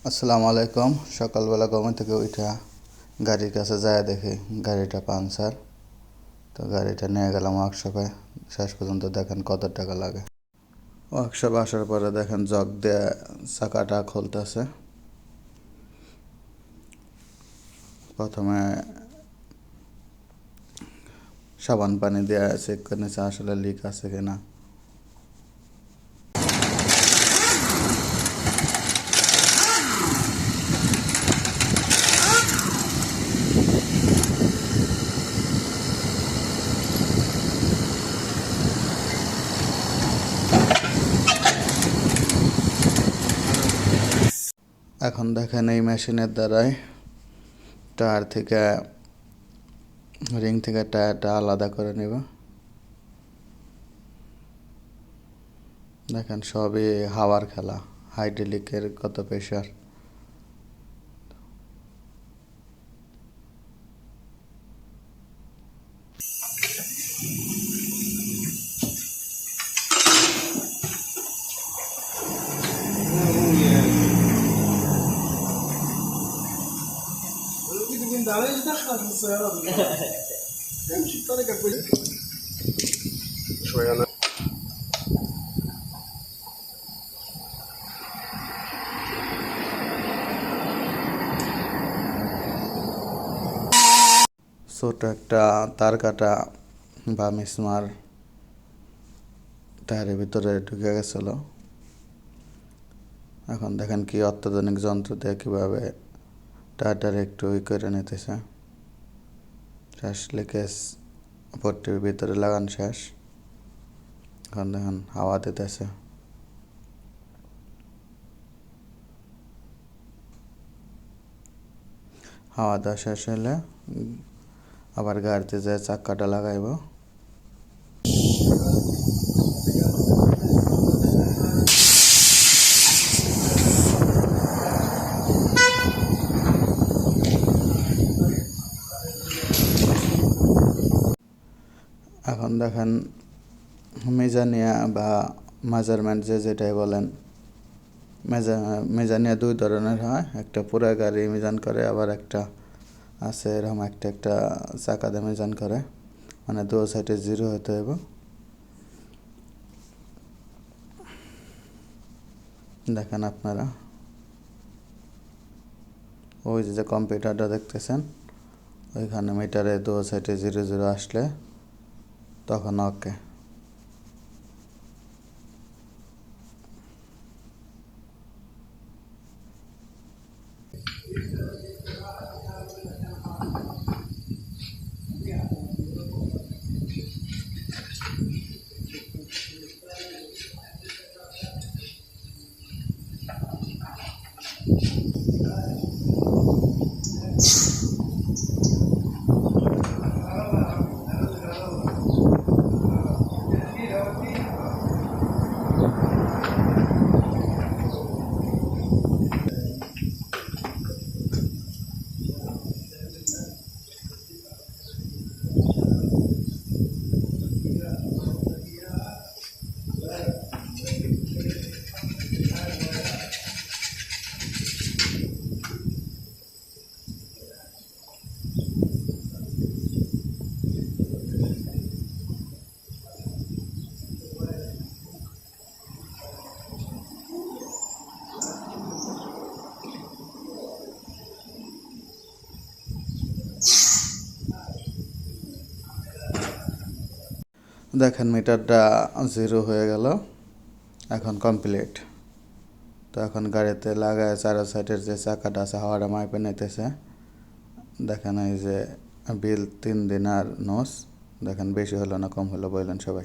আসসালামু আলাইকুম। সকালবেলা ঘুম থেকে উঠা গাড়ির কাছে যায় দেখি গাড়িটা পাংচার। তো গাড়িটা নিয়ে গেলাম ওয়ার্কশপে। শেষ পর্যন্ত দেখেন কত টাকা লাগে। ওয়ার্কশপে আসার পরে দেখেন জগ দিয়ে চাকাটা খুলতেছে। প্রথমে সাবান পানি দিয়ে চেক করে নিচ্ছে আসলে লিক আছে কিনা। এখন দেখেন এই মেশিনের দ্বারাই টায়ার থেকে রিং থেকে টায়ারটা আলাদা করে নেব। দেখেন সবই হাওয়ার খেলা, হাইড্রোলিকের কত প্রেশার। ছোট একটা তার কাটা বা মিসমার টায়ারের ভিতরে ঢুকে গেছিল। এখন দেখেন কি অত্যাধুনিক যন্ত্র দিয়ে কীভাবে টায়ারটার একটু করে নিতেছে। শেষ লিকেজ পট্টির ভিতরে লাগান শেষ। এখন দেখেন হাওয়া দিতেছে। হাওয়া দেওয়া শেষ হলে আবার গাড়িতে যে চাক্কাটা লাগাইব। এখন দেখেন মেজানিয়া বা মেজারমেন্ট যেটাই বলেন, মেজানিয়া দুই ধরনের হয়। একটা পুরা গাড়ি মিজান করে, আবার একটা আছে এরকম একটা চাকা দিয়ে মিজান করে, মানে দু সাইডে জিরো হতে হইব। দেখেন আপনারা ওই যে কম্পিউটারটা দেখতেছেন, ওইখানে মিটারে দু সাইডে 0 0 আসলে তখন ওকে। দেখেন মিটারটা 0 হয়ে গেল, এখন কমপ্লিট। তো এখন গাড়িতে লাগায় চারো সাইডের যে চাকাটা আছে হাওয়াটা মাইপে নিতেছে। দেখেন এই যে বিল 3 দিন আর নোস। দেখেন বেশি হলো না কম হলো বললেন সবাই।